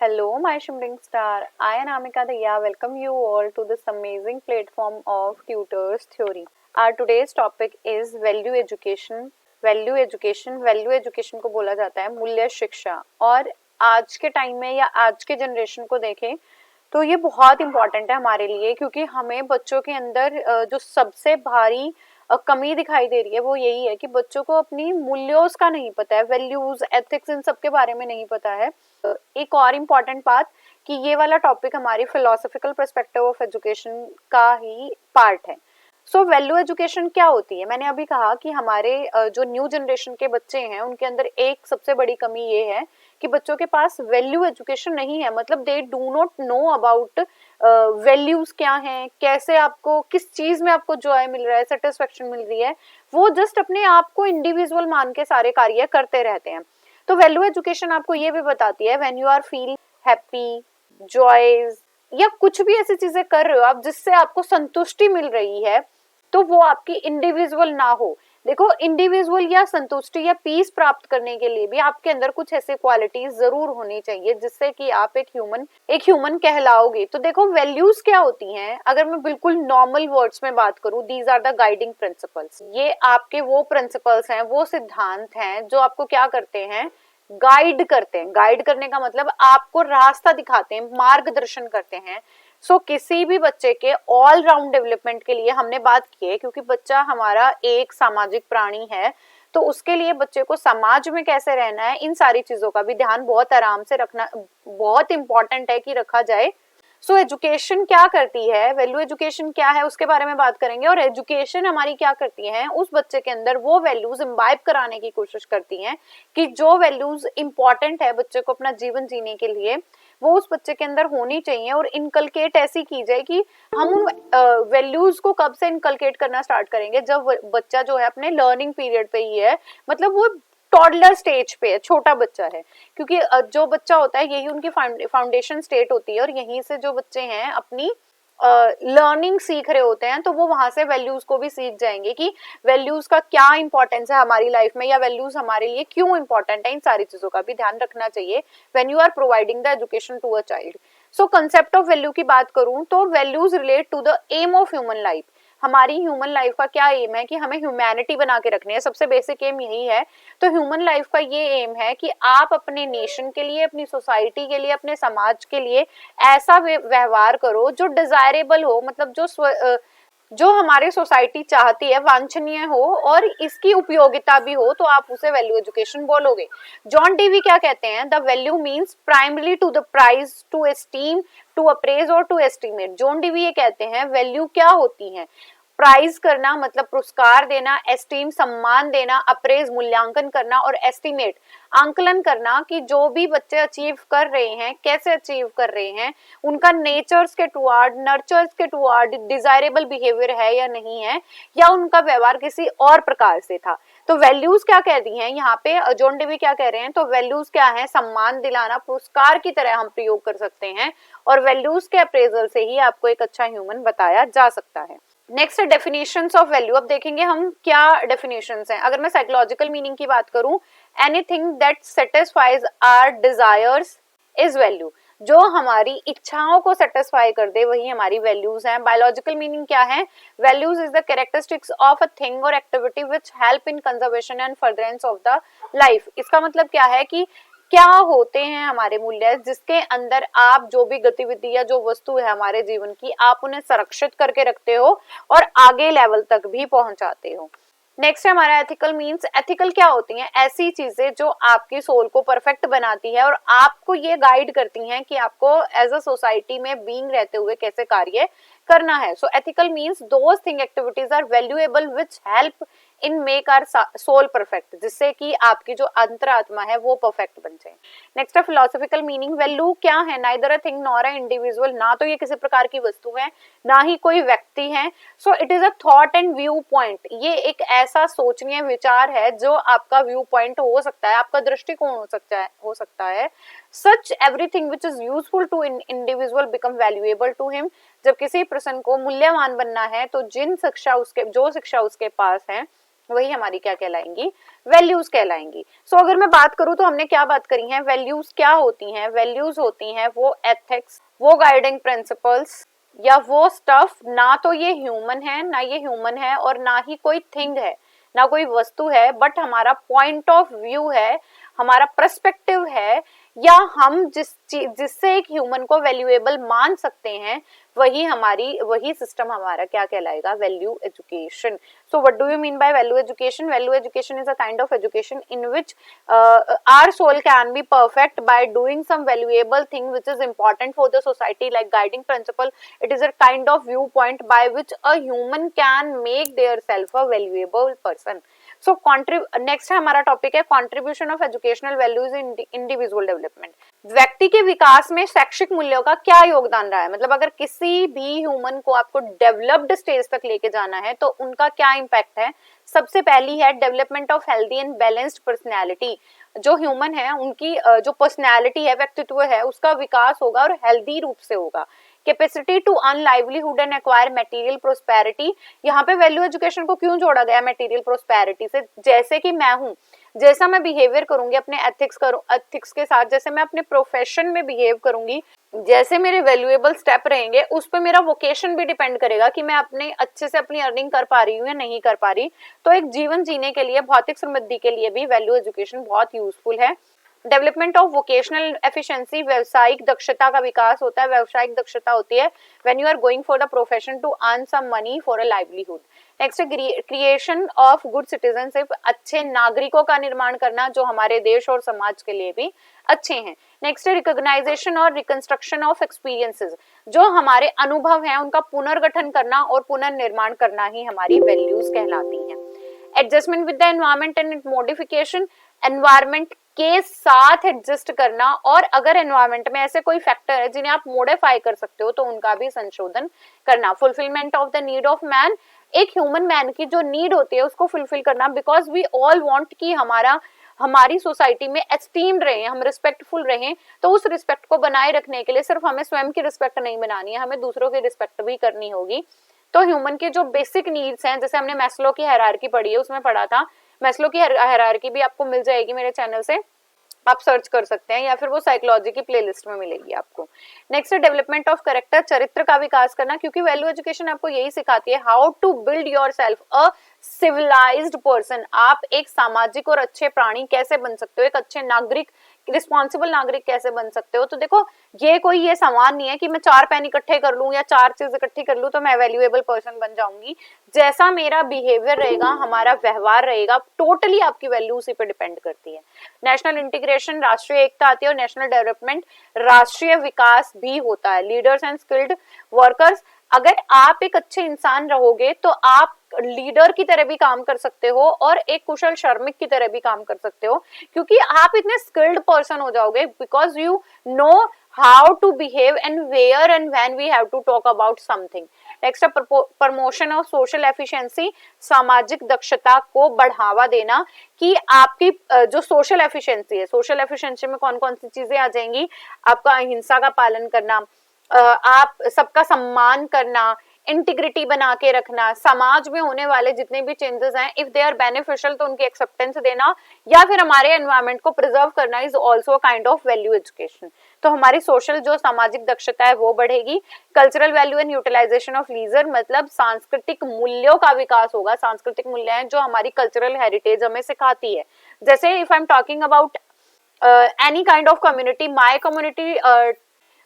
Hello, my shimmering star. I am Amika Daya. Welcome you all to this amazing platform of Tutors Theory. Our today's topic is value education. Value education को बोला जाता है मूल्य शिक्षा। और आज के टाइम में या आज के जनरेशन को देखें तो ये बहुत इंपॉर्टेंट है हमारे लिए, क्योंकि हमें बच्चों के अंदर जो सबसे भारी कमी दिखाई दे रही है वो यही है कि बच्चों को अपनी मूल्यों का नहीं पता है, वैल्यूज एथिक्स इन सब के बारे में नहीं पता है। एक और इम्पॉर्टेंट बात कि ये वाला टॉपिक हमारी फिलोसॉफिकल पर्सपेक्टिव ऑफ एजुकेशन का ही पार्ट है। सो वैल्यू एजुकेशन क्या होती है? मैंने अभी कहा कि हमारे जो न्यू जनरेशन के बच्चे हैं उनके अंदर एक सबसे बड़ी कमी ये है कि बच्चों के पास वैल्यू एजुकेशन नहीं है। मतलब they do not know about values क्या हैं, कैसे आपको किस चीज में आपको जॉय मिल रहा है, सेटिस्फेक्शन मिल रही है। वो जस्ट अपने आप को इंडिविजुअल मान के सारे कार्य करते रहते हैं। तो वैल्यू एजुकेशन आपको ये भी बताती है when you are feel happy, joys या कुछ भी ऐसी चीजें कर रहे हो आप जिससे आपको संतुष्टि मिल रही है, तो वो आपकी इंडिविजुअल ना हो। देखो, इंडिविजुअल या संतुष्टि या पीस प्राप्त करने के लिए भी आपके अंदर कुछ ऐसे क्वालिटीज जरूर होनी चाहिए जिससे कि आप एक ह्यूमन कहलाओगे। तो देखो, वैल्यूज क्या होती हैं? अगर मैं बिल्कुल नॉर्मल वर्ड्स में बात करूं, these are the guiding principles. ये आपके वो प्रिंसिपल्स हैं, वो सिद्धांत हैं जो आपको क्या करते हैं, गाइड करते हैं। गाइड करने का मतलब आपको रास्ता दिखाते हैं, मार्गदर्शन करते हैं। किसी भी बच्चे के ऑल राउंड डेवलपमेंट के लिए हमने बात की है, क्योंकि बच्चा हमारा एक सामाजिक प्राणी है, तो उसके लिए बच्चे को समाज में कैसे रहना है, इन सारी चीजों का भी ध्यान बहुत आराम से रखना बहुत इंपॉर्टेंट है कि रखा जाए। एजुकेशन क्या करती है, वैल्यू एजुकेशन क्या है, उसके बारे में बात करेंगे। और एजुकेशन हमारी क्या करती है, उस बच्चे के अंदर वो वैल्यूज इम्बाइब कराने की कोशिश करती हैं कि जो वैल्यूज इंपॉर्टेंट है बच्चे को अपना जीवन जीने के लिए, वो उस बच्चे के अंदर होनी चाहिए। और इनकलकेट ऐसी की जाए कि हम उन वैल्यूज को कब से इनकलकेट करना स्टार्ट करेंगे, जब बच्चा जो है अपने लर्निंग पीरियड पे ही है, मतलब वो टॉडलर स्टेज पे है, छोटा बच्चा है। क्योंकि जो बच्चा होता है यही उनकी फाउंडेशन स्टेट होती है, और यहीं से जो बच्चे हैं अपनी लर्निंग सीख रहे होते हैं, तो वो वहां से वैल्यूज को भी सीख जाएंगे कि वैल्यूज का क्या इंपॉर्टेंस है हमारी लाइफ में, या वैल्यूज हमारे लिए क्यों इंपॉर्टेंट है। इन सारी चीजों का भी ध्यान रखना चाहिए when you are providing the education to a child. Concept of value की बात करूं तो values relate to the aim of human life. हमारी ह्यूमन लाइफ का क्या एम है कि हमें ह्यूमैनिटी बना के रखनी है, सबसे बेसिक एम यही है। तो ह्यूमन लाइफ का ये एम है कि आप अपने नेशन के लिए, अपनी सोसाइटी के लिए, अपने समाज के लिए ऐसा व्यवहार करो जो डिजायरेबल हो, मतलब जो हमारी सोसाइटी चाहती है, वांछनीय हो और इसकी उपयोगिता भी हो, तो आप उसे वैल्यू एजुकेशन बोलोगे। जॉन डीवी क्या कहते हैं, the value means primary to the prize, to esteem, to appraise और टू एस्टिमेट। जॉन डीवी ये कहते हैं वैल्यू क्या होती है, प्राइज करना मतलब पुरस्कार देना, एस्टीम सम्मान देना, अप्रेज मूल्यांकन करना, और एस्टिमेट आंकलन करना कि जो भी बच्चे अचीव कर रहे हैं कैसे अचीव कर रहे हैं, उनका नेचर्स के टुवार्ड, नर्चर्स के टुवार्ड डिजायरेबल बिहेवियर है या नहीं है, या उनका व्यवहार किसी और प्रकार से था। तो वैल्यूज क्या कह दी हैं यहाँ पे, जॉन डेवी क्या कह रहे हैं, तो वैल्यूज क्या है, सम्मान दिलाना, पुरस्कार की तरह हम प्रयोग कर सकते हैं, और वैल्यूज के अप्रेजल से ही आपको एक अच्छा ह्यूमन बताया जा सकता है। Next definitions of value. अब देखेंगे हम क्या डेफिनेशंस हैं। अगर मैं साइकोलॉजिकल मीनिंग की बात करूं, anything that satisfies our desires is value. जो हमारी इच्छाओं को सेटिस्फाई कर दे वही हमारी वैल्यूज हैं। बायोलॉजिकल मीनिंग क्या है, values is the characteristics of a thing और activity which help in conservation and furtherance of the life. इसका मतलब क्या है कि क्या होते हैं हमारे मूल्य, जिसके अंदर आप जो भी गतिविधि या जो वस्तु है हमारे जीवन की, आप उन्हें संरक्षित करके रखते हो और आगे लेवल तक भी पहुंचाते हो। नेक्स्ट है हमारा एथिकल मीन्स। एथिकल क्या होती हैं, ऐसी चीजें जो आपकी सोल को परफेक्ट बनाती है और आपको ये गाइड करती हैं कि आपको एज अ सोसाइटी में बीइंग रहते हुए कैसे कार्य करना है। Ethical means those thing activities are valuable which help in make our soul perfect, जिससे कि आपकी जो अंतरात्मा है वो परफेक्ट बन जाए। नेक्स्ट है फिलोसॉफिकल मीनिंग। वैल्यू क्या है, neither a thing nor a individual. ना तो ये किसी प्रकार की वस्तु है, ना ही कोई व्यक्ति है। It is a thought and view point. ये एक ऐसा सोचनीय विचार है जो आपका व्यू पॉइंट हो सकता है, आपका दृष्टिकोण हो सकता है। Such everything which is useful to individual become valuable to him. जब किसी पर्सन को मूल्यवान बनना है तो जो शिक्षा उसके पास है वही हमारी क्या कहलाएंगी, वैल्यूज कहलाएंगी। सो अगर मैं बात करूं तो हमने क्या बात करी है, वैल्यूज क्या होती हैं, वैल्यूज होती हैं वो एथिक्स, वो गाइडिंग प्रिंसिपल्स या वो स्टफ, ना तो ये ह्यूमन है, ना ये ह्यूमन है और ना ही कोई थिंग है, ना कोई वस्तु है, बट हमारा पॉइंट ऑफ व्यू है, हमारा पर्सपेक्टिव है, या हम जिससे एक ह्यूमन को वैल्यूएबल मान सकते हैं, वही सिस्टम हमारा क्या कहलाएगा, value education. So what do you mean by value education? Value education is a kind of education in which our soul can be perfect by doing some valuable thing which is important for the society, like guiding principle. It is a kind of viewpoint by which a human can make their self a valuable person. So next हमारा topic है contribution of educational values in individual development. व्यक्ति के विकास में शैक्षिक मूल्यों का क्या योगदान रहा है, मतलब अगर किसी भी ह्यूमन को आपको डेवलप्ड स्टेज तक लेके जाना है तो उनका क्या इम्पैक्ट है। सबसे पहली है development of healthy and balanced personality. जो ह्यूमन है उनकी जो पर्सनैलिटी है, व्यक्तित्व है, उसका विकास होगा और हेल्दी रूप से होगा। Capacity to earn livelihood and acquire material prosperity. यहाँ पे वैल्यू एजुकेशन को क्यों जोड़ा गया मटेरियल प्रोस्पेरिटी से, जैसे कि मैं हूँ, जैसा मैं बिहेवियर करूंगी अपने एथिक्स के साथ, जैसे मैं अपने प्रोफेशन में बिहेव करूंगी, जैसे मेरे वैल्यूएबल स्टेप रहेंगे, उस पर मेरा वोकेशन भी डिपेंड करेगा कि मैं अपने अच्छे से अपनी अर्निंग कर पा रही हूँ या नहीं कर पा रही। तो एक जीवन जीने के लिए, भौतिक समृद्धि के लिए भी वैल्यू एजुकेशन बहुत यूजफुल है। डेवलपमेंट ऑफ वोकेशनल एफिशिएंसी, व्यवसायिक दक्षता का विकास होता है। व्यवसायिक दक्षता होती है when you are going for the profession to earn some money for a livelihood. Next creation of good citizenship, अच्छे नागरिकों का निर्माण करना जो हमारे देश और समाज के लिए भी अच्छे हैं। नेक्स्ट रिकॉग्नाइजेशन और रिकंस्ट्रक्शन ऑफ एक्सपीरियंसेस, जो हमारे अनुभव हैं उनका पुनर्गठन करना और पुनर्निर्माण करना ही हमारी वैल्यूज कहलाती हैं। Adjustment with the environment and modification, environment के साथ एडजस्ट करना, और अगर एनवायरमेंट में ऐसे कोई फैक्टर है जिन्हें आप मॉडिफाई कर सकते हो तो उनका भी संशोधन करना। Fulfilment of the need of man, एक ह्यूमन मैन की जो नीड होती है उसको फुलफिल करना, बिकॉज वी ऑल वांट कि हमारी सोसाइटी में एस्टीम्ड रहे, हम रिस्पेक्टफुल रहें। तो उस रिस्पेक्ट को बनाए रखने के लिए सिर्फ हमें स्वयं की रिस्पेक्ट नहीं बनानी है, हमें दूसरों की रिस्पेक्ट भी करनी होगी। तो ह्यूमन के जो बेसिक नीड्स हैं, जैसे हमने मैस्लो की हायरार्की पढ़ी है, उसमें पढ़ा था, मैस्लो की हायरार्की भी आपको मिल जाएगी मेरे चैनल से, आप सर्च कर सकते हैं, या फिर वो साइकोलॉजी की प्लेलिस्ट में मिलेगी आपको। नेक्स्ट है डेवलपमेंट ऑफ कैरेक्टर, चरित्र का विकास करना, क्योंकि वैल्यू एजुकेशन आपको यही सिखाती है how to build yourself a civilised person. आप एक सामाजिक और अच्छे प्राणी कैसे बन सकते हो, एक अच्छे नागरिक, रिस्पॉन्सिबल नागरिक कैसे बन सकते हो। तो देखो ये सामान नहीं है कि मैं 4 पेन इकट्ठे कर लूं या 4 चीज इकट्ठी कर लूं तो मैं वैल्यूएबल पर्सन बन जाऊंगी। जैसा मेरा बिहेवियर रहेगा, हमारा व्यवहार रहेगा, टोटली आपकी वैल्यू उसी पे डिपेंड करती है। नेशनल इंटीग्रेशन, राष्ट्रीय एकता आती है, और नेशनल डेवलपमेंट, राष्ट्रीय विकास भी होता है। लीडर्स एंड स्किल्ड वर्कर्स, अगर आप एक अच्छे इंसान रहोगे तो आप लीडर की तरह भी काम कर सकते हो और एक कुशल श्रमिक की तरह भी काम कर सकते हो, क्योंकि आप इतने स्किल्ड पर्सन हो जाओगे, because you know how to behave and where and when we have to talk about something. Next promotion of social efficiency, सामाजिक दक्षता को बढ़ावा देना, कि आपकी जो सोशल एफिशिएंसी है, सोशल एफिशिएंसी में कौन कौन सी चीजें आ जाएंगी, आपका अहिंसा का पालन करना, आप सबका सम्मान करना, इंटीग्रिटी बना के रखना, समाज में होने वाले जितने भी चेंजेस हैं इफ दे आर बेनिफिशियल तो उनकी एक्सेप्टेंस देना, या फिर हमारे एनवायरनमेंट को प्रिजर्व करना is also kind of value education. तो हमारी सोशल जो सामाजिक दक्षता है वो बढ़ेगी। Cultural value and utilisation of leisure, मतलब सांस्कृतिक मूल्यों का विकास होगा। सांस्कृतिक मूल्य हैं जो हमारी कल्चरल हेरिटेज हमें सिखाती है। जैसे if I am talking about any kind of community, my community,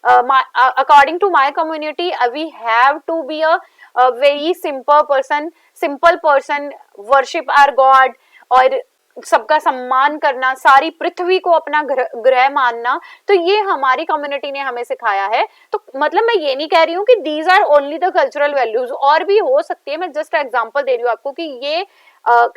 according to my community, we have to be a very simple person, worship our God, और सबका सम्मान करना, सारी पृथ्वी को अपना ग्रह मानना, तो ये हमारी कम्युनिटी ने हमें सिखाया है। तो मतलब मैं ये नहीं कह रही हूँ कि these are only the cultural values, और भी हो सकती है, मैं जस्ट एग्जांपल दे रही हूँ आपको कि ये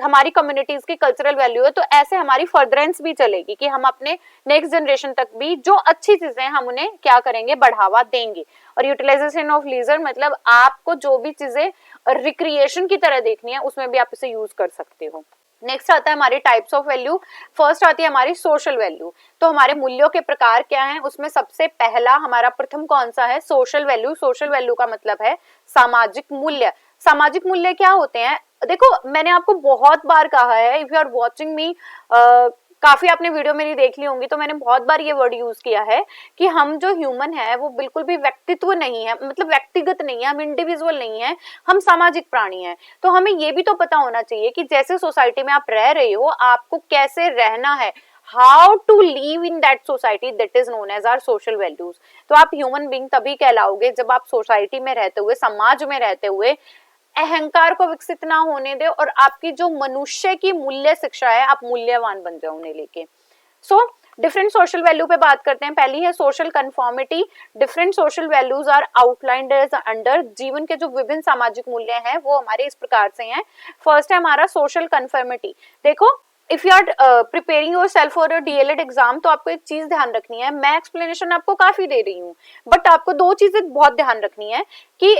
हमारी कम्युनिटीज की कल्चरल वैल्यू है। तो ऐसे हमारी फर्दरेंस भी चलेगी कि हम अपने नेक्स्ट जनरेशन तक भी जो अच्छी चीजें हैं हम उन्हें क्या करेंगे, बढ़ावा देंगे। और यूटिलाइजेशन ऑफ लीजर, मतलब आपको जो भी चीजें रिक्रिएशन की तरह देखनी है उसमें भी आप इसे यूज कर सकते हो। नेक्स्ट आता है हमारी टाइप्स ऑफ वैल्यू। फर्स्ट आती है हमारी सोशल वैल्यू। तो हमारे मूल्यों के प्रकार क्या हैं, उसमें सबसे पहला हमारा प्रथम कौन सा है, सोशल वैल्यू। सोशल वैल्यू का मतलब है सामाजिक मूल्य। सामाजिक मूल्य क्या होते हैं, देखो मैंने आपको बहुत बार कहा है, if you are watching me, काफी आपने वीडियो मेरी देख ली होंगी, तो मैंने बहुत बार ये वर्ड यूज किया है कि हम जो ह्यूमन है वो बिल्कुल भी व्यक्तित्व नहीं है, मतलब व्यक्तिगत नहीं है, हम इंडिविजुअल नहीं है, हम सामाजिक प्राणी हैं। तो हमें ये भी तो पता होना चाहिए कि जैसे सोसाइटी में आप रह रहे हो आपको कैसे रहना है, how to live in that society, that is known as our social values. तो आप ह्यूमन बीइंग तभी कहलाओगे जब आप सोसाइटी में रहते हुए, समाज में रहते हुए अहंकार को विकसित ना होने दे और आपकी जो मनुष्य की मूल्य शिक्षा है आप मूल्यवान बन जाओ उन्हें लेके। सो डिफरेंट सोशल वैल्यू पे बात करते हैं। पहली है social conformity. Different social values are outlined as under. जीवन के जो विभिन्न सामाजिक मूल्य हैं वो हमारे इस प्रकार से हैं। फर्स्ट है हमारा सोशल कंफर्मिटी। देखो if you are preparing yourself for your D El Ed exam, तो आपको एक चीज ध्यान रखनी है, मैं एक्सप्लेनेशन आपको काफी दे रही हूँ बट आपको दो चीजें बहुत ध्यान रखनी है कि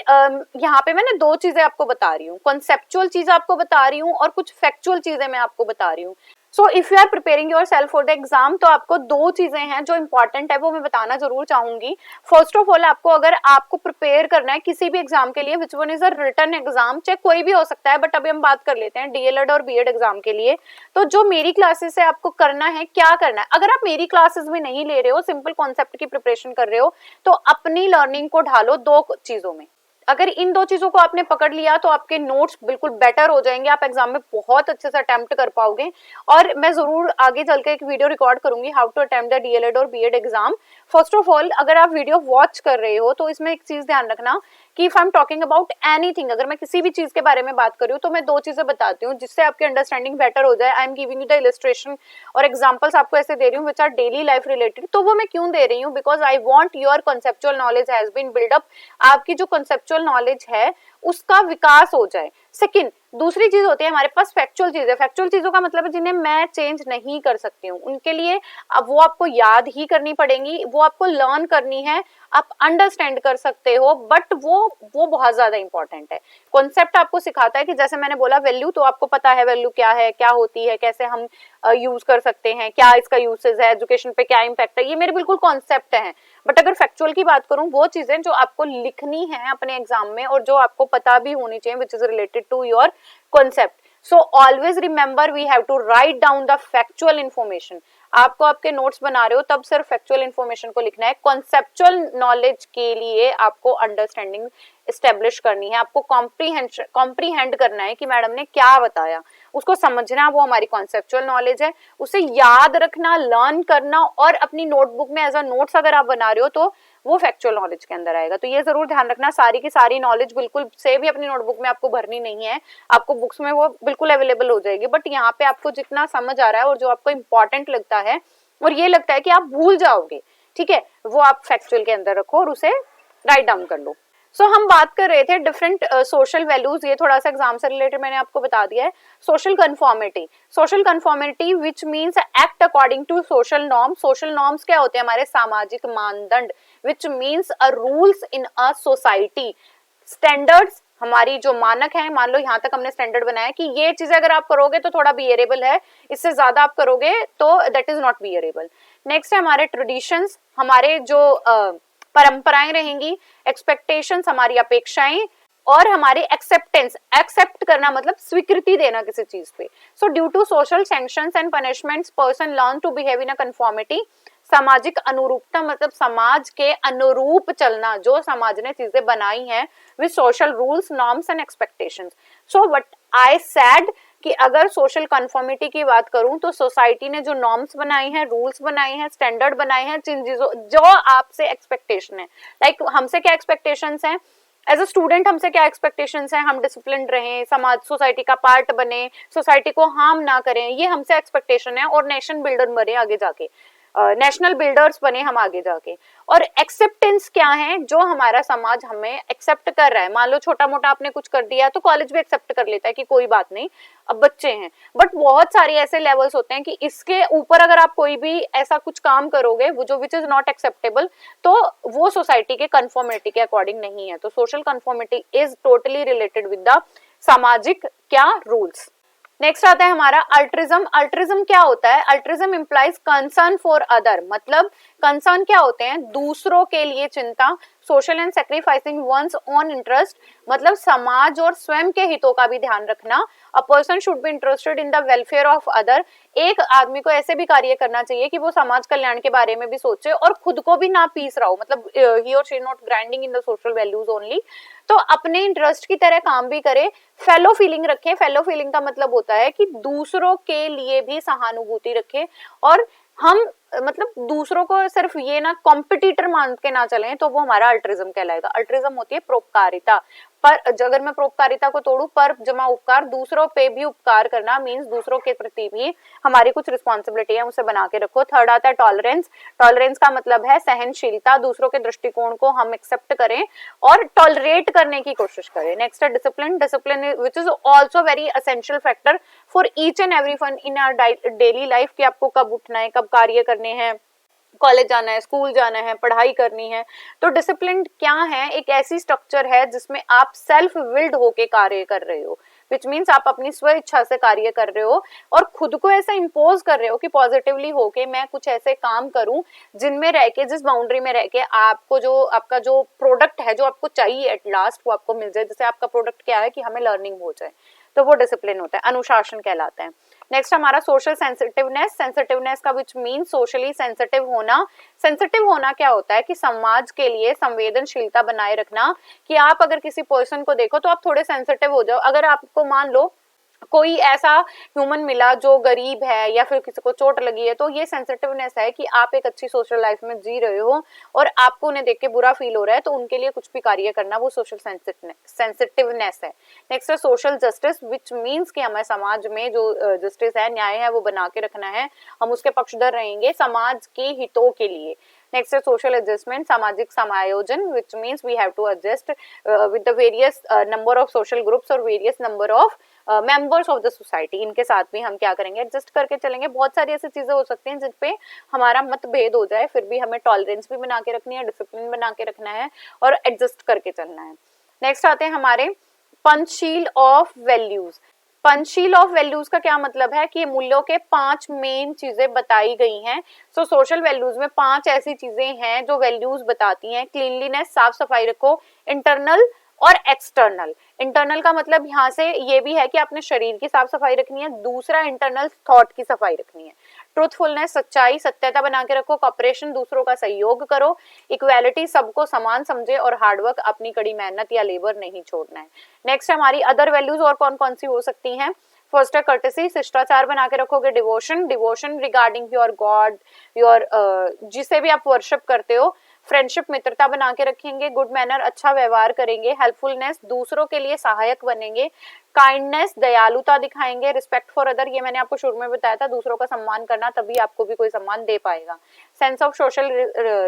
यहाँ पे मैंने दो चीजें आपको बता रही हूँ, कॉन्सेप्चुअल चीज आपको बता रही हूँ और कुछ फैक्चुअल चीजें मैं आपको बता रही हूँ। So if you are preparing yourself for the exam, तो आपको दो चीजें हैं जो इंपॉर्टेंट है वो मैं बताना जरूर चाहूंगी। फर्स्ट ऑफ ऑल आपको, अगर आपको प्रिपेयर करना है किसी भी एग्जाम के लिए, which one is a written exam, चाहे कोई भी हो सकता है बट अभी हम बात कर लेते हैं डीएलएड और बीएड एग्जाम के लिए, तो जो मेरी क्लासेस है आपको करना है, क्या करना है, अगर आप मेरी क्लासेस भी नहीं ले रहे हो, सिंपल कॉन्सेप्ट की प्रिपरेशन कर रहे हो, तो अपनी लर्निंग को ढालो दो चीजों में। अगर इन दो चीजों को आपने पकड़ लिया तो आपके नोट्स बिल्कुल बेटर हो जाएंगे, आप एग्जाम में बहुत अच्छे से अटेम्प्ट कर पाओगे। और मैं जरूर आगे चल के एक वीडियो रिकॉर्ड करूंगी how to attempt the DElEd और BEd exam. First of all अगर आप वीडियो वॉच कर रहे हो तो इसमें एक चीज ध्यान रखना कि if I am talking about anything, अगर मैं किसी भी चीज के बारे में बात कर रही हूँ तो मैं दो चीजें बताती हूँ जिससे आपकी अंडरस्टैंडिंग बेटर हो जाए। I am giving you the illustration और एग्जांपल्स आपको ऐसे दे रही हूँ which are daily life related. तो वो मैं क्यों दे रही हूँ, because I want your conceptual knowledge has been build up, आपकी जो कॉन्सेप्चुअल नॉलेज है उसका विकास हो जाए। सेकंड, दूसरी चीज होती है हमारे पास फैक्चुअल चीजें। फैक्चुअल चीजों का मतलब है जिन्हें मैं चेंज नहीं कर सकती हूँ, उनके लिए अब वो आपको याद ही करनी पड़ेंगी, वो आपको लर्न करनी है, आप अंडरस्टैंड कर सकते हो बट वो बहुत ज्यादा इंपॉर्टेंट है। कॉन्सेप्ट आपको सिखाता है कि जैसे मैंने बोला वैल्यू, तो आपको पता है वैल्यू क्या है, क्या होती है, कैसे हम यूज कर सकते हैं, क्या इसका यूसेज है, एजुकेशन पे क्या इम्पैक्ट है, ये मेरे बिल्कुल कॉन्सेप्ट है। बट अगर फैक्चुअल की बात करूं, वो चीजें जो आपको लिखनी है अपने एग्जाम में और जो आपको पता भी होनी चाहिए which is related to your concept. So always remember we have to write down the factual information. आपको आपके नोट्स बना रहे हो तब सिर्फ फैक्चुअल इन्फॉर्मेशन को लिखना है। कॉन्सेप्चुअल नॉलेज के लिए आपको अंडरस्टैंडिंग एस्टेब्लिश करनी है, आपको कॉम्प्रीहेंड करना है कि मैडम ने क्या बताया, उसको समझना, वो हमारी कॉन्सेप्चुअल नॉलेज है। उसे याद रखना, लर्न करना और अपनी नोटबुक में एज अ नोट्स अगर आप बना रहे हो तो वो फैक्चुअल नॉलेज के अंदर आएगा। तो ये जरूर ध्यान रखना, सारी की सारी नॉलेज बिल्कुल से भी अपनी नोटबुक में आपको भरनी नहीं है, आपको बुक्स में वो बिल्कुल अवेलेबल हो जाएगी। बट यहाँ पे आपको जितना समझ आ रहा है और जो आपको इंपॉर्टेंट लगता है और ये लगता है कि आप भूल जाओगे, ठीक है, वो आप फैक्चुअल के अंदर रखो और उसे राइट डाउन कर लो। सो हम बात कर रहे थे डिफरेंट सोशल वैल्यूज, ये थोड़ा सा एग्जाम से रिलेटेड मैंने आपको बता दिया है। Social conformity, social conformity which means act according to social norms. Social norms क्या होते हैं, हमारे सामाजिक मानदंड, which means a rules in a society. Standards, हमारी जो मानक है, मान लो यहाँ तक हमने स्टैंडर्ड बनाया कि ये चीजें अगर आप करोगे तो थोड़ा बियरेबल है, इससे ज्यादा आप करोगे तो that is not bearable. Next है हमारे ट्रेडिशंस, हमारे जो परंपराएं रहेंगी, एक्सपेक्टेशंस हमारी अपेक्षाएं, और हमारे एक्सेप्टेंस, एक्सेप्ट करना मतलब स्वीकृति देना किसी चीज पे। So due to social sanctions and punishments person learn to behave in a conformity. सामाजिक अनुरूपता मतलब समाज के अनुरूप चलना, जो समाज ने चीजें बनाई हैं with social rules, norms and expectations. So what I said कि अगर सोशल कंफर्मिटी की बात करूं तो सोसाइटी ने जो नॉर्म्स बनाई हैं, रूल्स बनाए हैं, स्टैंडर्ड बनाए हैं, जिन चीजों जो आपसे एक्सपेक्टेशन है, लाइक हमसे क्या एक्सपेक्टेशंस हैं एज अ स्टूडेंट, हमसे क्या एक्सपेक्टेशंस हैं, हम डिसिप्लिन रहें, समाज सोसाइटी का पार्ट बने, सोसाइटी को हार्म ना करें, ये हमसे एक्सपेक्टेशन है। और नेशन बिल्डर बने आगे जाके, नेशनल बिल्डर्स बने हम आगे जाके। और एक्सेप्टेंस क्या है, जो हमारा समाज हमें एक्सेप्ट कर रहा है। मान लो छोटा मोटा आपने कुछ कर दिया तो कॉलेज भी एक्सेप्ट कर लेता है कि कोई बात नहीं, अब बच्चे हैं। बट बहुत सारे ऐसे लेवल्स होते हैं कि इसके ऊपर अगर आप कोई भी ऐसा कुछ काम करोगे वो जो विच इज नॉट एक्सेप्टेबल, तो वो सोसाइटी के कंफर्मिटी के अकॉर्डिंग नहीं है। तो social conformity is totally related with the सामाजिक क्या रूल्स। नेक्स्ट आता है हमारा अल्ट्रिज्म। अल्ट्रिज्म क्या होता है, altruism implies concern for other, मतलब कंसर्न क्या होते हैं? दूसरों के लिए चिंता, social and sacrificing one's own interest, मतलब समाज और स्वयं के हितों का भी ध्यान रखना। A person should be interested in the welfare of other, एक आदमी को ऐसे भी कार्य करना चाहिए कि वो समाज कल्याण के बारे में भी सोचे और खुद को भी ना पीस रहा हो, मतलब ही और she not grinding in the social values only. तो अपने इंटरेस्ट की तरह काम भी करे, फेलो फीलिंग रखें। फेलो फीलिंग का मतलब होता है कि दूसरों के लिए भी सहानुभूति रखें, और हम मतलब दूसरों को सिर्फ ये ना कॉम्पिटिटर मान के ना चलें, तो वो हमारा अल्ट्रिज्म कहलाएगा। अल्ट्रिज्म होती है परोपकारिता, पर अगर मैं परोपकारिता को तोड़ू, पर जमा उपकार, दूसरों पे भी उपकार करना मीन्स दूसरों के प्रति भी हमारी कुछ रिस्पॉन्सिबिलिटी है, उसे बना के रखो। थर्ड आता है टॉलरेंस। टॉलरेंस का मतलब है सहनशीलता, दूसरों के दृष्टिकोण को हम एक्सेप्ट करें और टॉलरेट करने की कोशिश करें। नेक्स्ट है discipline. Discipline which is also very essential factor for each and every one in our daily life, कि आपको कब उठना है, कब कार्य करने हैं, कॉलेज जाना है, स्कूल जाना है, पढ़ाई करनी है। तो डिसिप्लिन क्या है? एक ऐसी स्ट्रक्चर है जिसमें आप सेल्फ विल्ड होके कार्य कर रहे हो, विच मीन्स आप अपनी स्व इच्छा से कार्य कर रहे हो और खुद को ऐसा इम्पोज कर रहे हो कि पॉजिटिवली होके मैं कुछ ऐसे काम करूं जिनमें रह के, जिस बाउंड्री में रह के आपको जो आपका जो प्रोडक्ट है, जो आपको चाहिए एट लास्ट, वो आपको मिल जाए। जैसे आपका प्रोडक्ट क्या है कि हमें लर्निंग हो जाए, तो वो डिसिप्लिन होता है, अनुशासन कहलाता है। नेक्स्ट हमारा सोशल सेंसिटिवनेस। सेंसिटिवनेस का विच मीन सोशली सेंसिटिव होना। सेंसिटिव होना क्या होता है कि समाज के लिए संवेदनशीलता बनाए रखना, कि आप अगर किसी पर्सन को देखो तो आप थोड़े सेंसिटिव हो जाओ। अगर आपको मान लो कोई ऐसा ह्यूमन मिला जो गरीब है या फिर किसी को चोट लगी है, तो ये सेंसिटिवनेस है कि आप एक अच्छी सोशल लाइफ में जी रहे हो और आपको उन्हें देख के बुरा फील हो रहा है, तो उनके लिए कुछ भी कार्य करना, वो सोशल सेंसिटिवनेस है। नेक्स्ट है सोशल जस्टिस, विच मीन्स कि हमें समाज में जो जस्टिस है, न्याय है, वो बना के रखना है, हम उसके पक्षधर रहेंगे समाज के हितों के लिए। नेक्स्ट है सोशल एडजस्टमेंट, सामाजिक समायोजन, which means we have to adjust with the various number of social groups और various number of members of the society, इनके साथ भी हम क्या करेंगे, एडजस्ट करके चलेंगे। बहुत सारी ऐसी चीजें हो सकती हैं जिन पे हमारा मतभेद हो जाए, फिर भी हमें टॉलरेंस भी बना के रखनी है, डिसिप्लिन बना के रखना है और एडजस्ट करके चलना है। नेक्स्ट आते हैं हमारे Panchsheel of values. Panchsheel of values का क्या मतलब है कि मूल्यों के 5 मेन चीजें बताई गई हैं। सो सोशल वैल्यूज में 5 ऐसी चीजें हैं जो वैल्यूज बताती हैं। क्लीनलीनेस, साफ सफाई रखो, इंटरनल और एक्सटर्नल। इंटरनल का मतलब यहाँ से ये भी है कि अपने शरीर की साफ सफाई रखनी है, दूसरा इंटरनल थॉट की सफाई रखनी है। ट्रूथफुलनेस, सच्चाई, सत्यता बना के रखो, कॉपरेशन, दूसरों का सहयोग करो, इक्वालिटी, सबको समान समझे और हार्डवर्क, अपनी कड़ी मेहनत या लेबर नहीं छोड़ना है। नेक्स्ट हमारी अदर वैल्यूज और कौन कौन सी हो सकती हैं। फर्स्ट है कर्टेसी, शिष्टाचार बना के रखोगे। Devotion, devotion regarding your God, your जिसे भी आप वर्शिप करते हो। फ्रेंडशिप, मित्रता बना के रखेंगे। गुड मैनर, अच्छा व्यवहार करेंगे। हेल्पफुलनेस, दूसरों के लिए सहायक बनेंगे। काइंडनेस, दयालुता दिखाएंगे। रिस्पेक्ट फॉर अदर, ये मैंने आपको शुरू में बताया था, दूसरों का सम्मान करना, तभी आपको भी कोई सम्मान दे पाएगा। सेंस ऑफ सोशल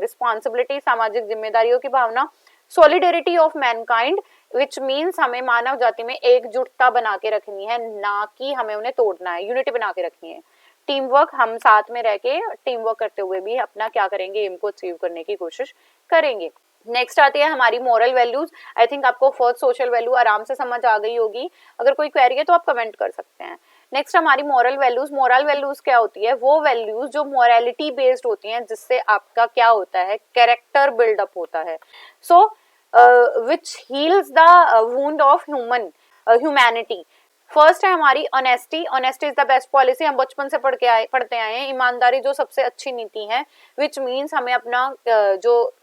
रिस्पॉन्सिबिलिटी, सामाजिक जिम्मेदारियों की भावना। Solidarity of mankind, which means हमें मानव जाति में एकजुटता बना के रखनी है, ना कि हमें उन्हें तोड़ना है, यूनिटी बना के रखनी है। टीम वर्क, हम साथ में रह के टीम वर्क करते हुए भी अपना क्या करेंगे, एम को अचीव करने की कोशिश करेंगे। नेक्स्ट आती है हमारी मॉरल वैल्यूज। आई थिंक आपको फर्स्ट सोशल वैल्यू आराम से समझ आ गई होगी, अगर कोई क्वेरी है तो आप कमेंट कर सकते हैं। नेक्स्ट हमारी मॉरल वैल्यूज। मॉरल वैल्यूज क्या होती है? वो वैल्यूज जो मॉरलिटी बेस्ड होती हैं, जिससे आपका क्या होता है, कैरेक्टर बिल्डअप होता है। So which heals the wound of humanity. First है हमारी honesty. Honesty is the best policy, हम बचपन से पढ़ते आए हैं। ईमानदारी जो सबसे अच्छी नीति है, विच मीन्स हमें अपना जो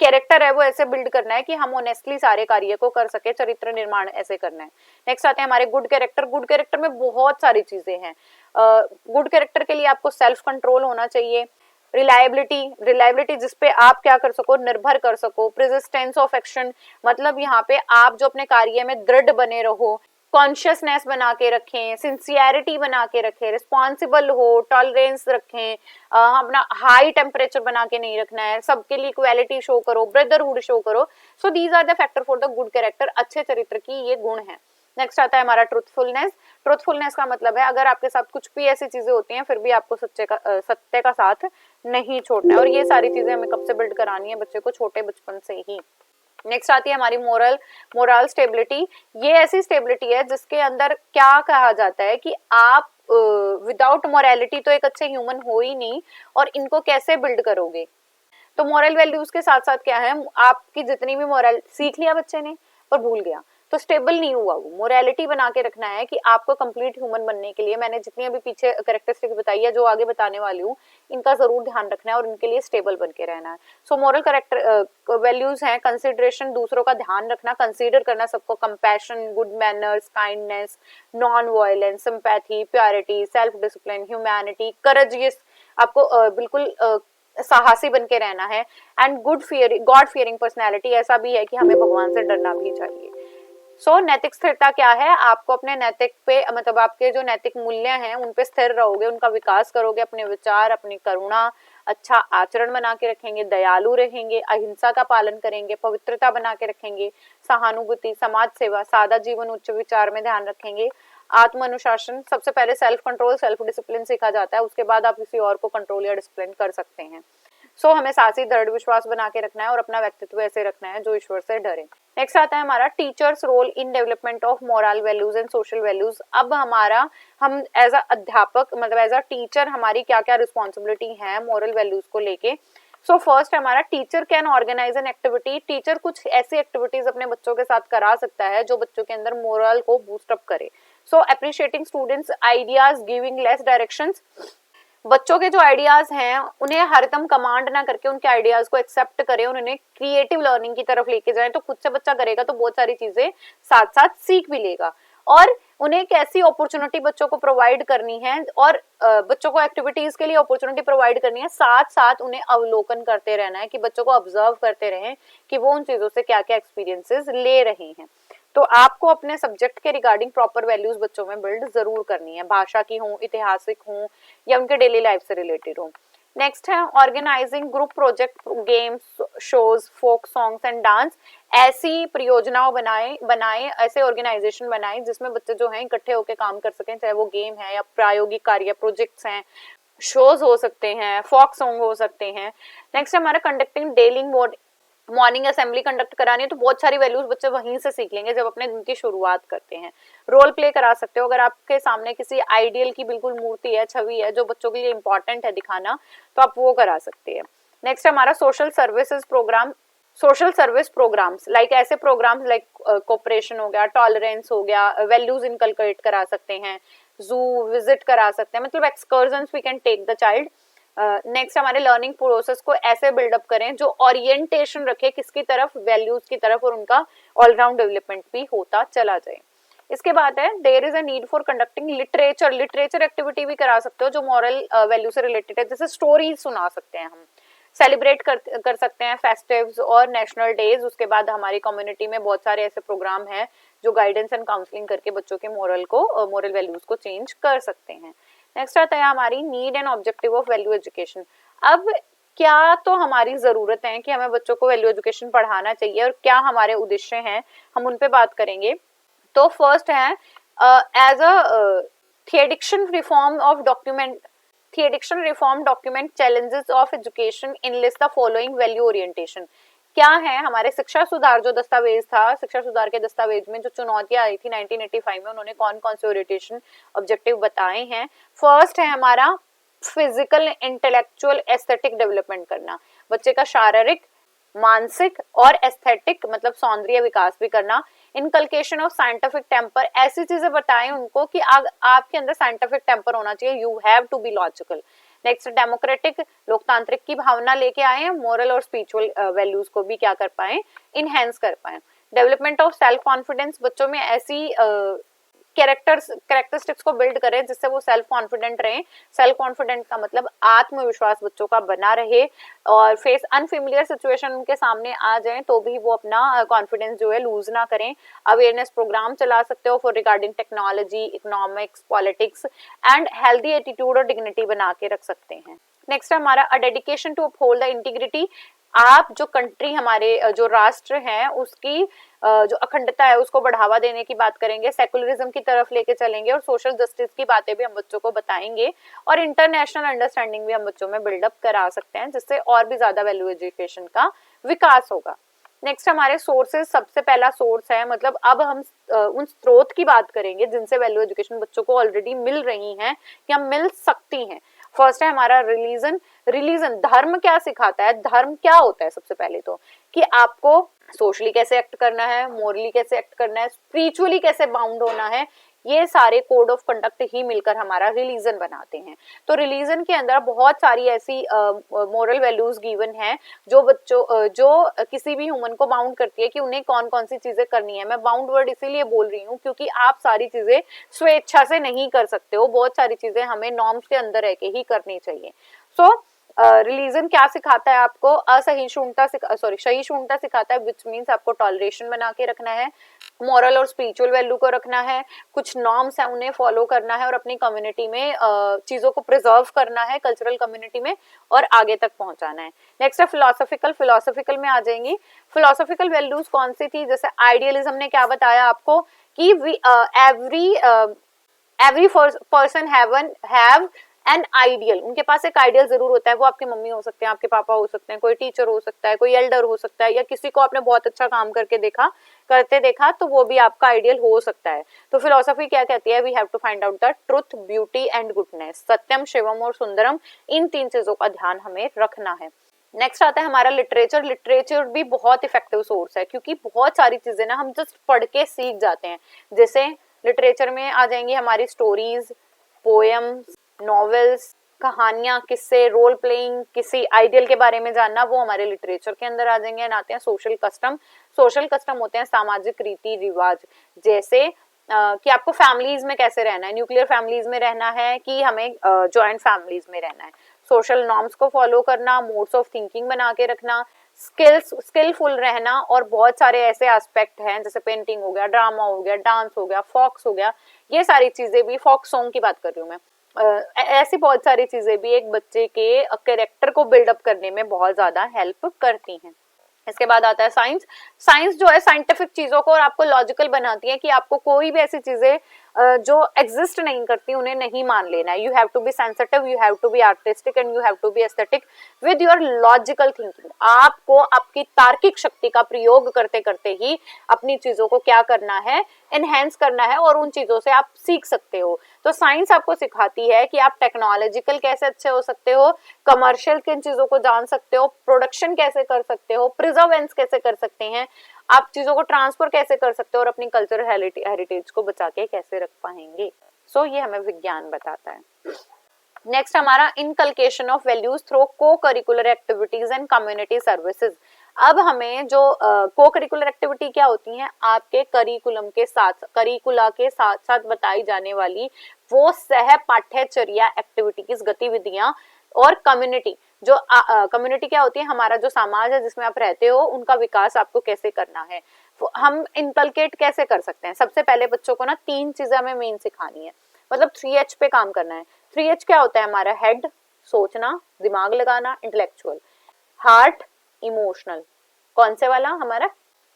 कैरेक्टर है वो ऐसे बिल्ड करना है कि हम ऑनेस्टली सारे कार्य को कर सके, चरित्र निर्माण ऐसे करना है। नेक्स्ट आते हैं हमारे गुड कैरेक्टर। गुड कैरेक्टर में बहुत सारी चीजें हैं। गुड कैरेक्टर के लिए आपको सेल्फ कंट्रोल होना चाहिए। रिलायबिलिटी, रिलायबिलिटी जिसपे आप क्या कर सको, निर्भर कर सको। प्रेसिस्टेंस ऑफ एक्शन, मतलब यहाँ पे आप जो अपने कार्य में दृढ़ बने रहो। कॉन्शियसनेस बना के रखें, सिंसियरिटी बना के रखें, रिस्पॉन्सिबल हो, टॉलरेंस रखें, अपना हाई टेम्परेचर बना के नहीं रखना है, सबके लिए इक्वालिटी शो करो, ब्रदरहुड शो करो। So these are the factor for the good character. अच्छे चरित्र की ये गुण है। नेक्स्ट आता है हमारा ट्रूथफुलनेस। ट्रूथफुलनेस का मतलब है अगर आपके साथ कुछ भी ऐसी चीजें होती हैं, फिर भी आपको सत्य का साथ नहीं छोड़ना है, और ये सारी चीजें हमें कब से बिल्ड करानी है, बच्चे को छोटे बचपन से ही। नेक्स्ट आती है हमारी मोरल स्टेबिलिटी। ये ऐसी स्टेबिलिटी है जिसके अंदर क्या कहा जाता है कि आप विदाउट मोरालिटी तो एक अच्छे ह्यूमन हो ही नहीं, और इनको कैसे बिल्ड करोगे। तो मॉरल वैल्यूज के साथ साथ क्या है, आपकी जितनी भी मॉरल सीख लिया बच्चे ने पर भूल गया तो स्टेबल नहीं हुआ। वो मोरालिटी बना के रखना है कि आपको कंप्लीट ह्यूमन बनने के लिए, मैंने जितनी अभी पीछे कैरेक्टरिस्टिक्स बताई है, जो आगे बताने वाली हूँ, इनका जरूर ध्यान रखना है और इनके लिए स्टेबल बन के रहना है। सो मॉरल करेक्टर वैल्यूज हैं कंसिडरेशन, दूसरों का ध्यान रखना, कंसीडर करना सबको, compassion, good manners, kindness, non violence, sympathy, purity, self discipline, humanity, courageous, आपको बिल्कुल साहसी बन के रहना है, and good fearing, God fearing personality, ऐसा भी है कि हमें भगवान से डरना भी चाहिए। सो नैतिक स्थिरता क्या है, आपको अपने नैतिक पे, मतलब आपके जो नैतिक मूल्य हैं उन पे स्थिर रहोगे, उनका विकास करोगे, अपने विचार, अपनी करुणा, अच्छा आचरण बना के रखेंगे, दयालु रहेंगे, अहिंसा का पालन करेंगे, पवित्रता बना के रखेंगे, सहानुभूति, समाज सेवा, सादा जीवन, उच्च विचार में ध्यान रखेंगे, आत्म अनुशासन, सबसे पहले सेल्फ कंट्रोल, सेल्फ डिसिप्लिन सीखा जाता है, उसके बाद आप किसी और को कंट्रोल या डिसिप्लिन कर सकते हैं। सो हमें साहसी दृढ़ विश्वास बना के रखना है और अपना व्यक्तित्व ऐसे रखना है जो ईश्वर से डरे। नेक्स्ट आता है हमारा teachers role in development of moral values and social values. अब हमारा, हम एज अ अध्यापक, मतलब एज अ टीचर हमारी क्या क्या रिस्पॉन्सिबिलिटी है मोरल वैल्यूज को लेके। सो फर्स्ट हमारा, teacher can organise an activity. Teacher कुछ ऐसी एक्टिविटीज अपने बच्चों के साथ करा सकता है जो बच्चों के अंदर मोरल को बूस्ट अप करे। So appreciating students ideas, giving less directions, बच्चों के जो आइडियाज हैं उन्हें हरदम कमांड ना करके उनके आइडियाज को एक्सेप्ट करें, उन्हें क्रिएटिव लर्निंग की तरफ लेके जाएं, तो खुद से बच्चा करेगा तो बहुत सारी चीजें साथ साथ सीख भी लेगा। और उन्हें एक ऐसी अपॉर्चुनिटी बच्चों को प्रोवाइड करनी है, और बच्चों को एक्टिविटीज के लिए अपॉर्चुनिटी प्रोवाइड करनी है, साथ साथ उन्हें अवलोकन करते रहना है कि बच्चों को ऑब्जर्व करते रहें कि वो उन चीजों से क्या क्या एक्सपीरियंसेस ले रहे हैं। तो आपको अपने सब्जेक्ट के रिगार्डिंग प्रॉपर वैल्यूज बच्चों में बिल्ड जरूर करनी है, भाषा की हो, ऐतिहासिक हो, या उनके डेली लाइफ से रिलेटेड हो। नेक्स्ट है organising group project, games, shows, folk songs and dance. ऐसी परियोजनाओं बनाए ऐसे ऑर्गेनाइजेशन बनाए जिसमें बच्चे जो हैं इकट्ठे होकर काम कर सकें, चाहे वो गेम है या प्रायोगिक कार्य प्रोजेक्ट्स हैं, शोज हो सकते हैं, फोक सॉन्ग हो सकते हैं। नेक्स्ट हमारा conducting daily morning assembly conduct करानी है, तो बहुत सारी वैल्यूज बच्चे वहीं से सीख लेंगे जब अपने दिन की शुरुआत करते हैं। रोल प्ले करा सकते हो, अगर आपके सामने किसी आइडियल की बिल्कुल मूर्ति है, छवि है जो बच्चों के लिए इंपॉर्टेंट है दिखाना, तो आप वो करा सकते हैं। नेक्स्ट हमारा social services programme, social service programmes like ऐसे प्रोग्राम्स लाइक कोऑपरेशन हो गया, टॉलरेंस हो गया, वैल्यूज इनकलकेट करा सकते हैं, जू विजिट करा सकते हैं, मतलब excursions we can take the child. Next हमारे लर्निंग प्रोसेस को ऐसे बिल्डअप करें जो ओरिएंटेशन रखे किसकी तरफ, वैल्यूज की तरफ, और उनका ऑलराउंड डेवलपमेंट भी होता चला जाए। इसके बाद है there is a need for conducting literature. Literature activity भी करा सकते हो जो मॉरल वैल्यू से रिलेटेड है, जैसे स्टोरीज सुना सकते हैं हम, सेलिब्रेट कर सकते हैं फेस्टिव्स और नेशनल डेज। उसके बाद हमारी कम्युनिटी में बहुत सारे ऐसे प्रोग्राम हैं जो गाइडेंस एंड काउंसलिंग करके बच्चों के मोरल वैल्यूज को चेंज कर सकते हैं। नेक्स्ट आता है हमारी need and objective of value education. अब क्या तो हमारी जरूरत है कि हमें बच्चों को वैल्यू एजुकेशन पढ़ाना चाहिए, और क्या हमारे उद्देश्य हैं, हम उन पे बात करेंगे। तो फर्स्ट है एज अ थियोडिक्शन reform document challenges of education enlist the following value orientation. क्या है हमारे शिक्षा सुधार जो दस्तावेज था, शिक्षा सुधार के दस्तावेज में जो चुनौतियां आई थी 1985 में, उन्होंने कौन कौन से ओरिएंटेशन ऑब्जेक्टिव बताए हैं। फर्स्ट है हमारा फिजिकल, इंटेलेक्चुअल, एस्थेटिक डेवलपमेंट करना, बच्चे का शारीरिक, मानसिक और एस्थेटिक मतलब सौंदर्य विकास भी करना। इनकलकेशन ऑफ साइंटिफिक टेम्पर, ऐसी चीजें बताएं उनको कि आपके अंदर साइंटिफिक टेम्पर होना चाहिए, you have to be logical. Next democratic, लोकतांत्रिक की भावना लेके आए, मोरल और स्पिरिचुअल वैल्यूज को भी क्या कर पाए, इनहेंस कर पाए। डेवलपमेंट ऑफ सेल्फ कॉन्फिडेंस, बच्चों में ऐसी कैरेक्टरिस्टिक्स को बिल्ड करें जिससे वो सेल्फ कॉन्फिडेंट रहे। सेल्फ कॉन्फिडेंट का मतलब आत्मविश्वास बच्चों का बना रहे, और फेस अनफेमिलियर सिचुएशन उनके सामने आ जाए तो भी वो अपना कॉन्फिडेंस जो है लूज ना करें। अवेयरनेस प्रोग्राम चला सकते हो for regarding technology, economics, politics and healthy attitude और डिग्निटी बना के रख सकते हैं। नेक्स्ट हमारा a dedication to uphold the integrity. आप जो कंट्री, हमारे जो राष्ट्र है उसकी जो अखंडता है उसको बढ़ावा देने की बात करेंगे, सेकुलरिज्म की तरफ लेके चलेंगे, और सोशल जस्टिस की बातें भी हम बच्चों को बताएंगे, और इंटरनेशनल अंडरस्टैंडिंग भी हम बच्चों में बिल्डअप करा सकते हैं जिससे और भी ज्यादा वैल्यू एजुकेशन का विकास होगा। नेक्स्ट हमारे सोर्सेज, सबसे पहला सोर्स है, मतलब अब हम उन स्रोत की बात करेंगे जिनसे वैल्यू एजुकेशन बच्चों को ऑलरेडी मिल रही है या मिल सकती हैं। फर्स्ट है हमारा रिलीजन। रिलीजन, धर्म क्या सिखाता है, धर्म क्या होता है, सबसे पहले तो कि आपको सोशली कैसे एक्ट करना है, मोरली कैसे एक्ट करना है, स्पिरिचुअली कैसे बाउंड होना है, ये सारे कोड ऑफ कंडक्ट ही मिलकर हमारा रिलीजन बनाते हैं। तो रिलीजन के अंदर बहुत सारी ऐसी मोरल वैल्यूज गिवन है जो बच्चों जो किसी भी ह्यूमन को बाउंड करती है कि उन्हें कौन कौन सी चीजें करनी है। मैं बाउंड वर्ड इसीलिए बोल रही हूँ क्योंकि आप सारी चीजें स्वेच्छा से नहीं कर सकते हो, बहुत सारी चीजें हमें नॉर्म्स के अंदर रह के ही करनी चाहिए। सो रिलीजन क्या सिखाता है आपको, असहिष्णुता सहिष्णुता सिखाता है, विच मीन्स आपको टॉलरेशन बना के रखना है, मॉरल और स्पिरिचुअल वैल्यू को रखना है, कुछ नॉर्म्स है उन्हें फॉलो करना है और अपनी कम्युनिटी में चीजों को प्रिजर्व करना है, कल्चरल कम्युनिटी में, और आगे तक पहुंचाना है। नेक्स्ट है फिलोसॉफिकल। फिलोसॉफिकल में आ जाएंगी। फिलोसॉफिकल वैल्यूज कौन सी थी, जैसे आइडियलिज्म ने क्या बताया आपको कि every person have an ideal, उनके पास एक आइडियल जरूर होता है। वो आपके मम्मी हो सकते हैं, आपके पापा हो सकते हैं, कोई टीचर हो सकता है, कोई एल्डर हो सकता है, या किसी को आपने बहुत अच्छा काम करके करते देखा तो वो भी आपका आइडियल हो सकता है। तो फिलोसफी क्या कहती है, we have to find out the truth, beauty and goodness, Satyam, Shivam और सुंदरम, इन 3 चीजों का ध्यान हमें रखना है। नेक्स्ट आता है हमारा लिटरेचर। लिटरेचर भी बहुत इफेक्टिव सोर्स है क्योंकि बहुत सारी चीजें ना हम जस्ट पढ़ के सीख जाते हैं। जैसे लिटरेचर में आ जाएंगी हमारी स्टोरीज, पोएम्स, नॉवेल्स, कहानियां, किस्से, रोल प्लेइंग, किसी आइडियल के बारे में जानना, वो हमारे लिटरेचर के अंदर आ जाएंगे। आते हैं सोशल कस्टम। सोशल कस्टम होते हैं सामाजिक रीति रिवाज, जैसे कि आपको फैमिलीज में कैसे रहना है, न्यूक्लियर फैमिलीज में रहना है कि हमें जॉइंट फैमिलीज में रहना है, सोशल नॉर्म्स को फॉलो करना, मोड्स ऑफ थिंकिंग बना के रखना, स्किलफुल रहना, और बहुत सारे ऐसे एस्पेक्ट हैं जैसे पेंटिंग हो गया, ड्रामा हो गया, डांस हो गया, फोक्स हो गया, ये सारी चीजें भी, फोक सॉन्ग की बात कर रही हूँ मैं, ऐसी बहुत सारी चीजें भी एक बच्चे के कैरेक्टर को बिल्डअप करने में बहुत ज्यादा हेल्प करती हैं। इसके बाद आता है साइंस। साइंस जो है साइंटिफिक चीजों को और आपको लॉजिकल बनाती है कि आपको कोई भी ऐसी चीजें जो एग्जिस्ट नहीं करती उन्हें नहीं मान लेना है। You have to be sensitive, you have to be artistic and you have to be aesthetic with your logical thinking. आपको आपकी तार्किक शक्ति का प्रयोग करते करते ही अपनी चीजों को क्या करना है, एनहेंस करना है, और उन चीजों से आप सीख सकते हो। तो साइंस आपको सिखाती है कि आप टेक्नोलॉजिकल कैसे अच्छे हो सकते हो, कमर्शियल किन चीजों को जान सकते हो, प्रोडक्शन कैसे कर सकते हो, प्रिजर्वेंस कैसे कर सकते हैं, आप चीजों को ट्रांसफर कैसे कर सकते हो, और अपनी कल्चरल हेरिटेज को बचा के कैसे रख पाएंगे। सो ये हमें विज्ञान बताता है। नेक्स्ट हमारा इनकलकेशन ऑफ वैल्यूज थ्रू को curricular activities and community services. अब हमें जो को करिकुलर एक्टिविटी क्या होती हैं, आपके करिकुलम के साथ, करिकुला के साथ साथ बताई जाने वाली वो सह पाठ्यचर्या एक्टिविटीज, गतिविधियां, और कम्युनिटी, जो कम्युनिटी क्या होती है, हमारा जो समाज है जिसमें आप रहते हो, उनका विकास आपको कैसे करना है, हम इनकलकेट कैसे कर सकते हैं। सबसे पहले बच्चों को ना 3 चीजें हमें मेन सिखानी है, मतलब 3H पे काम करना है। 3H क्या होता है हमारा, हेड सोचना, दिमाग लगाना, इंटेलेक्चुअल, हार्ट इमोशनल, कौन से वाला हमारा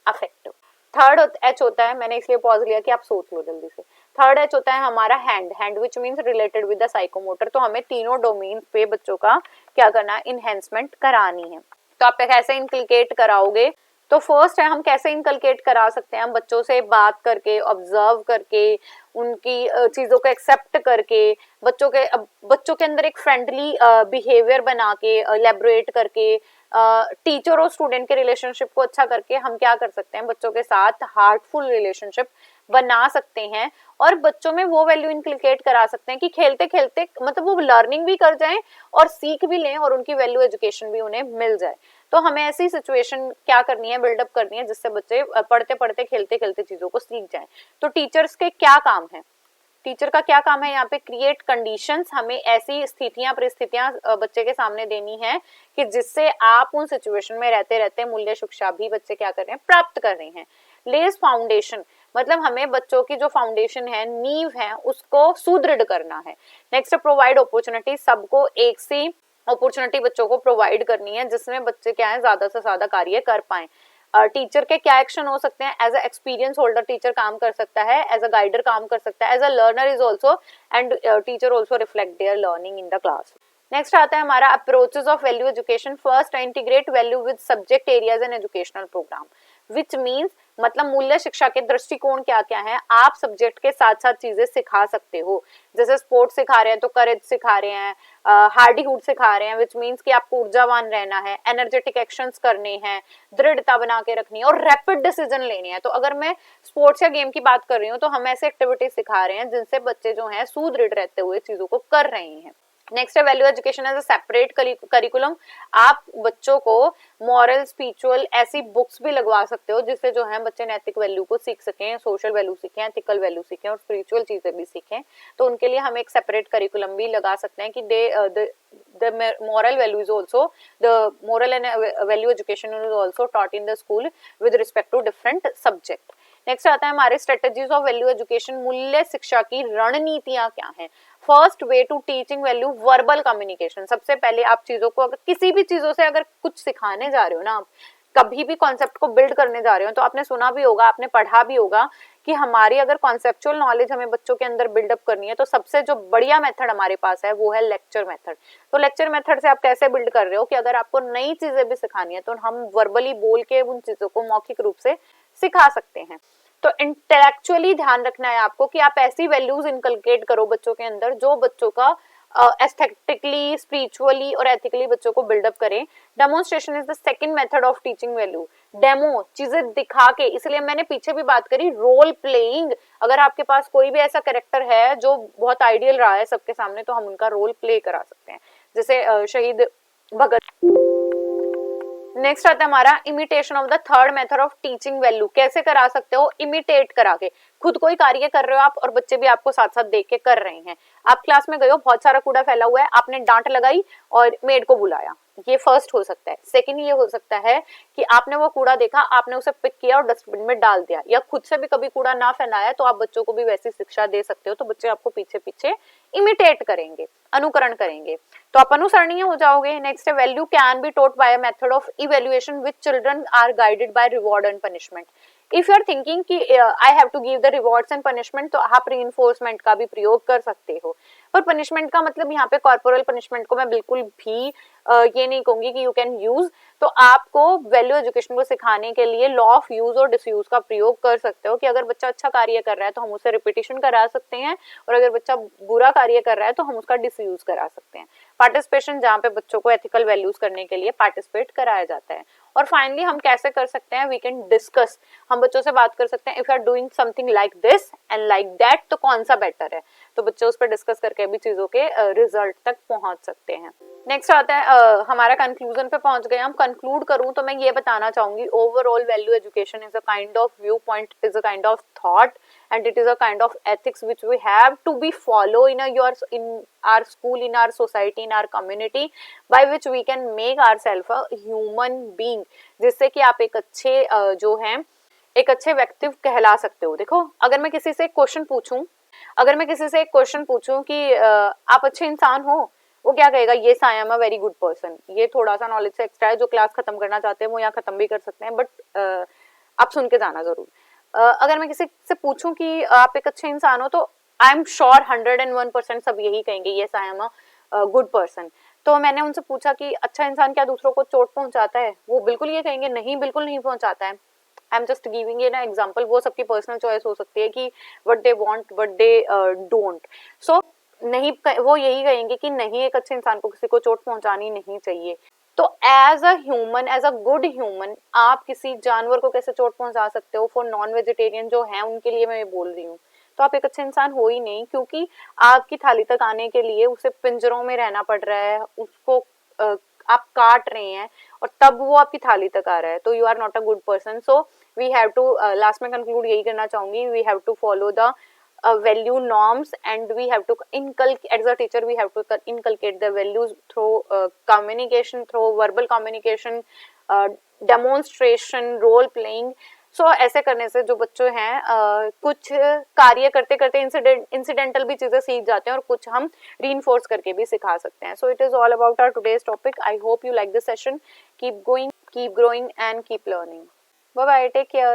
अफेक्टिव। थर्ड H होता है, मैंने इसलिए पॉज लिया कि आप सोच लो जल्दी से, थर्ड H होता है हमारा hand, hand which means related with the psychomotor. तो हमें तीनों डोमेन पे बच्चों का क्या करना है, इनहेंसमेंट करानी है। तो आप कैसे इनकलकेट कराओगे, तो फर्स्ट है हम कैसे इनकलकेट करा सकते हैं, हम बच्चों से बात करके, ऑब्जर्व करके, उनकी चीजों को एक्सेप्ट करके, बच्चों के अंदर एक फ्रेंडली बिहेवियर बना के, एलैबोरेट करके, टीचर और स्टूडेंट के रिलेशनशिप को अच्छा करके हम क्या कर सकते हैं, बच्चों के साथ हार्टफुल रिलेशनशिप बना सकते हैं, और बच्चों में वो वैल्यू इनकलकेट करा सकते हैं कि खेलते खेलते मतलब वो लर्निंग भी कर जाएं और सीख भी लें, और उनकी वैल्यू एजुकेशन भी उन्हें मिल जाए। तो हमें ऐसी सिचुएशन क्या करनी है, बिल्डअप करनी है, जिससे बच्चे पढ़ते पढ़ते खेलते खेलते चीजों को सीख जाएं। तो टीचर्स के क्या काम है, टीचर का क्या काम है यहाँ पे, क्रिएट कंडीशंस, हमें ऐसी स्थितियां परिस्थितियां बच्चे के सामने देनी है कि जिससे आप उन सिचुएशन में रहते रहते मूल्य शिक्षा भी बच्चे क्या कर रहे हैं, प्राप्त कर रहे हैं। लेस फाउंडेशन, मतलब हमें बच्चों की जो फाउंडेशन है, नींव है, उसको सुदृढ़ करना है। नेक्स्ट प्रोवाइड अपॉर्चुनिटी, सबको एक सी अपॉर्चुनिटी बच्चों को प्रोवाइड करनी है जिसमें बच्चे क्या है, ज्यादा से ज्यादा कार्य कर पाए। टीचर के क्या एक्शन हो सकते हैं, as a experience holder teacher काम कर सकता है, एज अ गाइडर काम कर सकता है, as a learner is also, and teacher also reflect their learning in the class. Next आता है हमारा approaches of value education. First, integrate value with subject areas and educational programme, which means मतलब मूल्य शिक्षा के दृष्टिकोण क्या क्या है, आप सब्जेक्ट के साथ साथ चीजें सिखा सकते हो। जैसे स्पोर्ट्स सिखा रहे हैं तो करेज सिखा रहे हैं, हार्डीहुड सिखा रहे हैं, विच मीन्स कि आपको ऊर्जावान रहना है, एनर्जेटिक एक्शंस करने हैं, दृढ़ता बना के रखनी है और रैपिड डिसीजन लेने हैं। तो अगर मैं स्पोर्ट्स या गेम की बात कर रही हूँ तो हम ऐसे एक्टिविटीज सिखा रहे हैं जिनसे बच्चे जो हैं सुदृढ़ रहते हुए चीजों को कर रहे हैं। नेक्स्ट है value education as a separate curriculum. आप बच्चों को मॉरल, स्पिरिचुअल ऐसी बुक्स भी लगवा सकते हो जिससे जो है बच्चे नैतिक वैल्यू को सीख सकें, सोशल वैल्यू सीखें, एथिकल वैल्यू सीखें और स्पिरिचुअल चीजें भी सीखें। तो उनके लिए हम एक सेपरेट करिकुलम भी लगा सकते हैं कि the moral value is also, the moral and value education is also taught in the school with respect to different subject. Next आता है हमारे स्ट्रेटेजीज ऑफ वैल्यू एजुकेशन। मूल्य शिक्षा की रणनीतियां क्या हैं। First way to teaching value, verbal communication. सबसे पहले आप चीजों को, अगर किसी भी चीजों से अगर कुछ सिखाने जा रहे हो ना, आप कभी भी कॉन्सेप्ट को बिल्ड करने जा रहे हो तो आपने सुना भी होगा, आपने पढ़ा भी होगा कि हमारी अगर कॉन्सेप्चुअल नॉलेज हमें बच्चों के अंदर बिल्डअप करनी है तो सबसे जो बढ़िया मेथड हमारे पास है वो है लेक्चर मेथड। तो लेक्चर मेथड से आप कैसे बिल्ड कर रहे हो कि अगर आपको नई चीजें भी सिखानी है तो हम वर्बली बोल के उन चीजों को मौखिक रूप से सिखा सकते हैं। तो इंटेलेक्चुअली ध्यान रखना है आपको कि आप ऐसी वैल्यूज इनकलकेट करो बच्चों के अंदर जो बच्चों का एस्थेटिकली, स्पिरिचुअली और एथिकली बच्चों को बिल्डअप करें। Demonstration is the second method of teaching value. Demo, चीजें दिखा के, इसलिए मैंने पीछे भी बात करी रोल प्लेइंग। अगर आपके पास कोई भी ऐसा कैरेक्टर है जो बहुत आइडियल रहा है सबके सामने तो हम उनका रोल प्ले करा सकते हैं, जैसे शहीद भगत। नेक्स्ट आता है हमारा imitation of the third method of teaching value. कैसे करा सकते हो, इमिटेट करा के। खुद कोई कार्य कर रहे हो आप और बच्चे भी आपको साथ साथ देख के कर रहे हैं। आप क्लास में गए हो, बहुत सारा कूड़ा फैला हुआ है, आपने डांट लगाई और मेड को बुलाया, ये फर्स्ट हो सकता है। सेकंड ये हो सकता है कि आपने वो कूड़ा देखा, आपने उसे पिक किया और डस्टबिन में डाल दिया, या खुद से भी कभी कूड़ा ना फैलाया तो आप बच्चों को भी वैसी शिक्षा दे सकते हो। तो बच्चे आपको पीछे पीछे इमिटेट करेंगे, अनुकरण करेंगे, तो आप अनुसरणीय हो जाओगे। नेक्स्ट है value can be taught by a method of evaluation which children are guided by reward and punishment. If you are thinking कि I have to give the rewards and punishment, तो आप रीइंफोर्समेंट का भी प्रयोग कर सकते हो। पर पनिशमेंट का मतलब यहाँ पे कॉर्पोरल पनिशमेंट को मैं बिल्कुल भी ये नहीं कहूंगी कि यू कैन यूज। तो आपको वैल्यू एजुकेशन को सिखाने के लिए लॉ ऑफ यूज और डिसयूज का प्रयोग कर सकते हो कि अगर बच्चा अच्छा कार्य कर रहा है तो हम उसे रिपीटिशन करा सकते हैं, और अगर बच्चा बुरा कार्य कर रहा है तो हम उसका डिसयूज करा सकते हैं। पार्टिसिपेशन, जहाँ पे बच्चों को एथिकल वैल्यूज करने के लिए पार्टिसिपेट कराया जाता है। और फाइनली हम कैसे कर सकते हैं, वी कैन डिस्कस। हम बच्चों से बात कर सकते हैं, if you are doing something like this and like that, तो कौन सा बेटर है। तो बच्चे उस पर डिस्कस करके भी चीजों के रिजल्ट तक पहुंच सकते हैं। नेक्स्ट आता है हमारा कंक्लूजन पे पहुंच गए हम। कंक्लूड करूं तो मैं ये बताना चाहूंगी, overall value education is a kind of view point, is a kind of thought and it is a kind of ethics which we have to be follow in our school, in our society, in our community, by which we can make ourselves a human being, जिससे कि आप एक अच्छे जो है एक अच्छे व्यक्ति कहला सकते हो। देखो, अगर मैं किसी से एक क्वेश्चन पूछूं कि आप अच्छे इंसान हो, वो क्या कहेगा, ये I am a very good person. ये थोड़ा सा नॉलेज से एक्स्ट्रा है, जो क्लास खत्म करना चाहते हैं वो यहाँ खत्म भी कर सकते हैं, बट आप सुन के जाना जरूर। अगर मैं किसी से पूछूं कि आप एक अच्छे इंसान हो, तो आई एम श्योर 101% सब यही कहेंगे, yes I am a good person. तो मैंने उनसे पूछा कि अच्छा इंसान क्या दूसरों को चोट पहुंचाता है, वो बिल्कुल ये कहेंगे नहीं, बिल्कुल नहीं पहुंचाता है। I am just giving an example, वो सबकी पर्सनल चॉइस हो सकती है कि what they want, what they don't. So नहीं, वो यही कहेंगे कि नहीं, एक अच्छे इंसान को किसी को चोट पहुंचानी नहीं चाहिए। तो as a human, as a good human, आप किसी जानवर को कैसे चोट पहुंचा सकते हो। फॉर नॉन वेजिटेरियन जो है उनके लिए मैं ये बोल रही हूँ, तो आप एक अच्छे इंसान हो ही नहीं, क्योंकि आपकी थाली तक आने के लिए उसे पिंजरों में रहना पड़ रहा है, उसको आप काट रहे हैं और तब वो आपकी थाली तक आ रहा है, तो you are not a good person. So we have to, last में कंक्लूड यही करना चाहूंगी, we have to follow the value norms, and we have to inculcate, as a teacher we have to inculcate the values through communication, through verbal communication, demonstration, role playing. So ऐसे करने से जो बच्चे हैं कुछ कार्य करते करते इंसिडेंटल भी चीजें सीख जाते हैं और कुछ हम reinforce करके भी सिखा सकते हैं। So it is all about our today's topic. I hope you like this session. Keep going, keep growing and keep learning. Bye bye, take care.